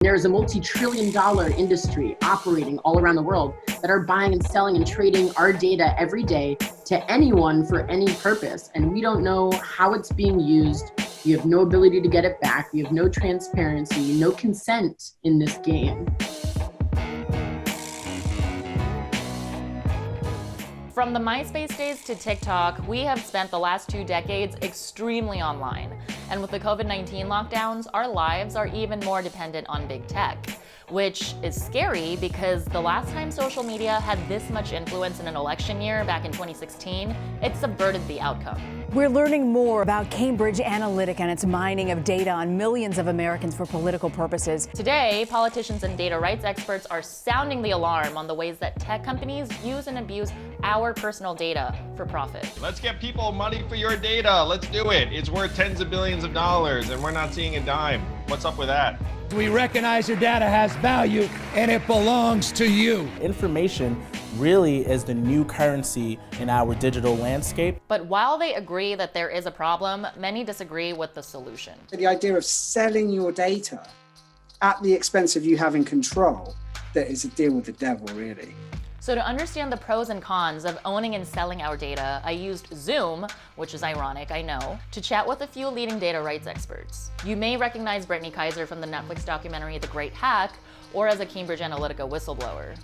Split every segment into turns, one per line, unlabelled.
There's a multi-trillion-dollar industry operating all around the world that are buying and selling and trading our data every day to anyone for any purpose. And we don't know how it's being used. We have no ability to get it back. We have no transparency, no consent in this game.
From the MySpace days to TikTok, we have spent the last 2 decades extremely online. And with the COVID-19 lockdowns, our lives are even more dependent on big tech, which is scary because the last time social media had this much influence in an election year back in 2016, it subverted the outcome.
We're learning more about Cambridge Analytica and its mining of data on millions of Americans for political purposes.
Today, politicians and data rights experts are sounding the alarm on the ways that tech companies use and abuse our personal data for profit.
Let's get people money for your data. Let's do it. It's worth tens of billions of dollars and we're not seeing a dime. What's up with that?
We recognize your data has value and it belongs to you.
Information really is the new currency in our digital landscape.
But while they agree that there is a problem, many disagree with the solution.
The idea of selling your data at the expense of you having control, that is a deal with the devil, really.
So to understand the pros and cons of owning and selling our data, I used Zoom, which is ironic, I know, to chat with a few leading data rights experts. You may recognize Brittany Kaiser from the Netflix documentary The Great Hack, or as a Cambridge Analytica whistleblower.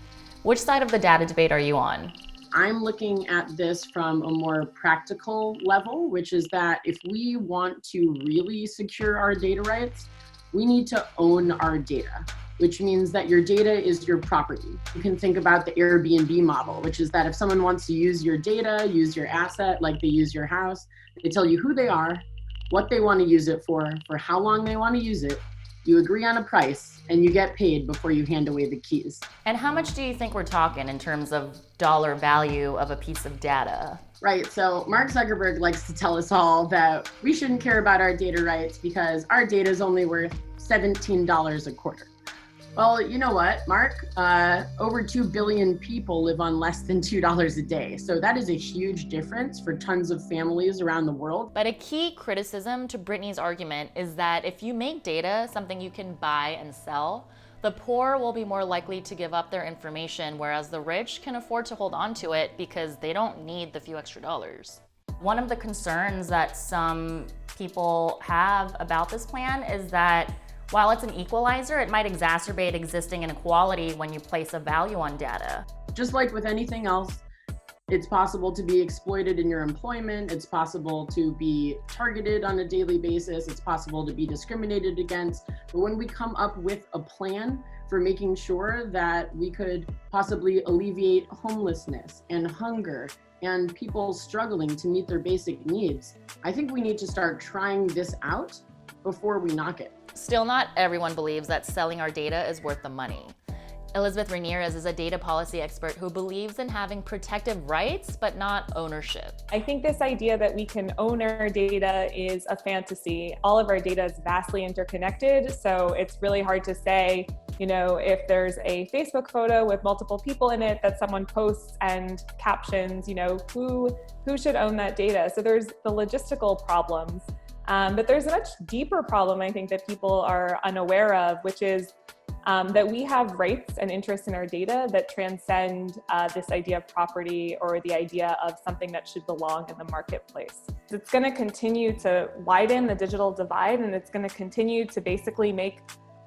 Which side of the data debate are you on?
I'm looking at this from a more practical level, which is that if we want to really secure our data rights, we need to own our data, which means that your data is your property. You can think about the Airbnb model, which is that if someone wants to use your data, use your asset, like they use your house, they tell you who they are, what they want to use it for how long they want to use it, you agree on a price, and you get paid before you hand away the keys.
And how much do you think we're talking in terms of dollar value of a piece of data?
Right, so Mark Zuckerberg likes to tell us all that we shouldn't care about our data rights because our data is only worth $17 a quarter. Well, you know what, Mark? Over 2 billion people live on less than $2 a day. So that is a huge difference for tons of families around the world.
But a key criticism to Brittany's argument is that if you make data something you can buy and sell, the poor will be more likely to give up their information, whereas the rich can afford to hold on to it because they don't need the few extra dollars. One of the concerns that some people have about this plan is that while it's an equalizer, it might exacerbate existing inequality when you place a value on data.
Just like with anything else, it's possible to be exploited in your employment, it's possible to be targeted on a daily basis, it's possible to be discriminated against. But when we come up with a plan for making sure that we could possibly alleviate homelessness and hunger and people struggling to meet their basic needs, I think we need to start trying this out before we knock it.
Still, not everyone believes that selling our data is worth the money. Elizabeth Ramirez is a data policy expert who believes in having protective rights, but not ownership.
I think this idea that we can own our data is a fantasy. All of our data is vastly interconnected, so it's really hard to say, if there's a Facebook photo with multiple people in it that someone posts and captions, who should own that data? So there's the logistical problems. But there's a much deeper problem, I think, that people are unaware of, which is that we have rights and interests in our data that transcend this idea of property or the idea of something that should belong in the marketplace. It's going to continue to widen the digital divide, and it's going to continue to basically make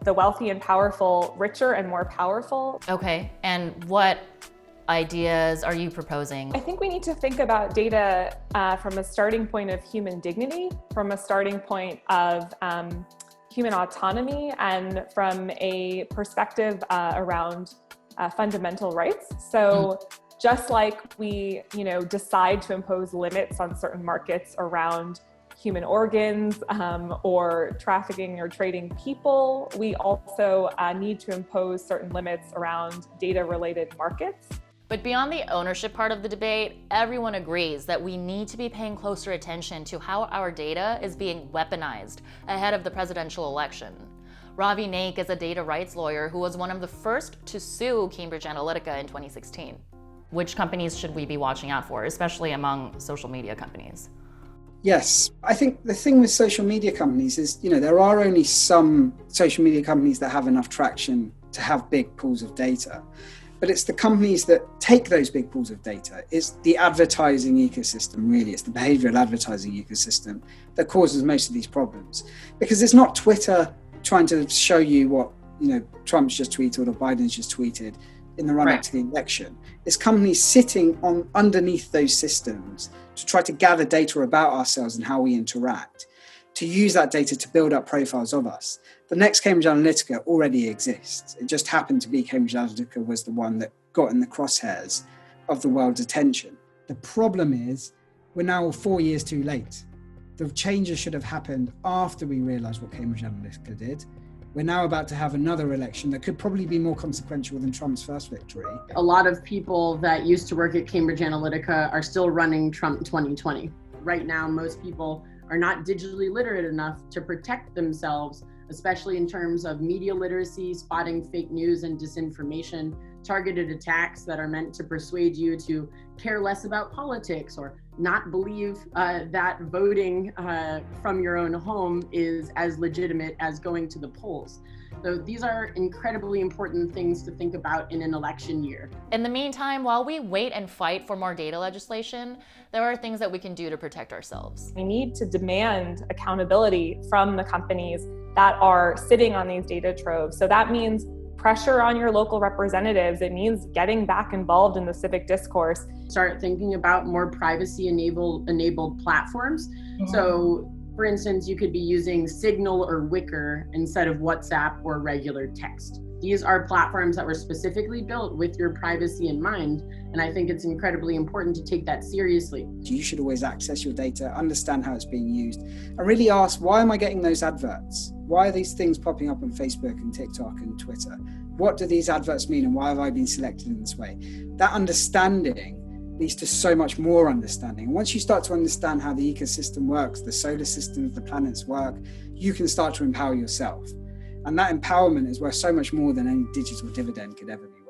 the wealthy and powerful richer and more powerful.
Okay, and what ideas are you proposing?
I think we need to think about data from a starting point of human dignity, from a starting point of human autonomy, and from a perspective around fundamental rights. So just like we, decide to impose limits on certain markets around human organs or trafficking or trading people, we also need to impose certain limits around data-related markets.
But beyond the ownership part of the debate, everyone agrees that we need to be paying closer attention to how our data is being weaponized ahead of the presidential election. Ravi Naik is a data rights lawyer who was one of the first to sue Cambridge Analytica in 2016. Which companies should we be watching out for, especially among social media companies?
Yes, I think the thing with social media companies is, there are only some social media companies that have enough traction to have big pools of data. But it's the companies that take those big pools of data. It's the advertising ecosystem, really. It's the behavioral advertising ecosystem that causes most of these problems. Because it's not Twitter trying to show you what, Trump's just tweeted or Biden's just tweeted in the run-up to the election. It's companies sitting underneath those systems to try to gather data about ourselves and how we interact, to use that data to build up profiles of us. The next Cambridge Analytica already exists. It just happened to be Cambridge Analytica was the one that got in the crosshairs of the world's attention. The problem is we're now 4 years too late. The changes should have happened after we realised what Cambridge Analytica did. We're now about to have another election that could probably be more consequential than Trump's first victory.
A lot of people that used to work at Cambridge Analytica are still running Trump 2020. Right now, most people are not digitally literate enough to protect themselves, especially in terms of media literacy, spotting fake news and disinformation, targeted attacks that are meant to persuade you to care less about politics or not believe that voting from your own home is as legitimate as going to the polls. So these are incredibly important things to think about in an election year.
In the meantime, while we wait and fight for more data legislation, there are things that we can do to protect ourselves.
We need to demand accountability from the companies that are sitting on these data troves. So that means pressure on your local representatives. It means getting back involved in the civic discourse.
Start thinking about more privacy-enabled platforms. So, for instance, you could be using Signal or Wickr instead of WhatsApp or regular text. These are platforms that were specifically built with your privacy in mind, and I think it's incredibly important to take that seriously.
You should always access your data, understand how it's being used, and really ask, why am I getting those adverts? Why are these things popping up on Facebook and TikTok and Twitter? What do these adverts mean, and why have I been selected in this way? That understanding leads to so much more understanding. And once you start to understand how the ecosystem works, the solar systems, the planets work, you can start to empower yourself. And that empowerment is worth so much more than any digital dividend could ever be worth.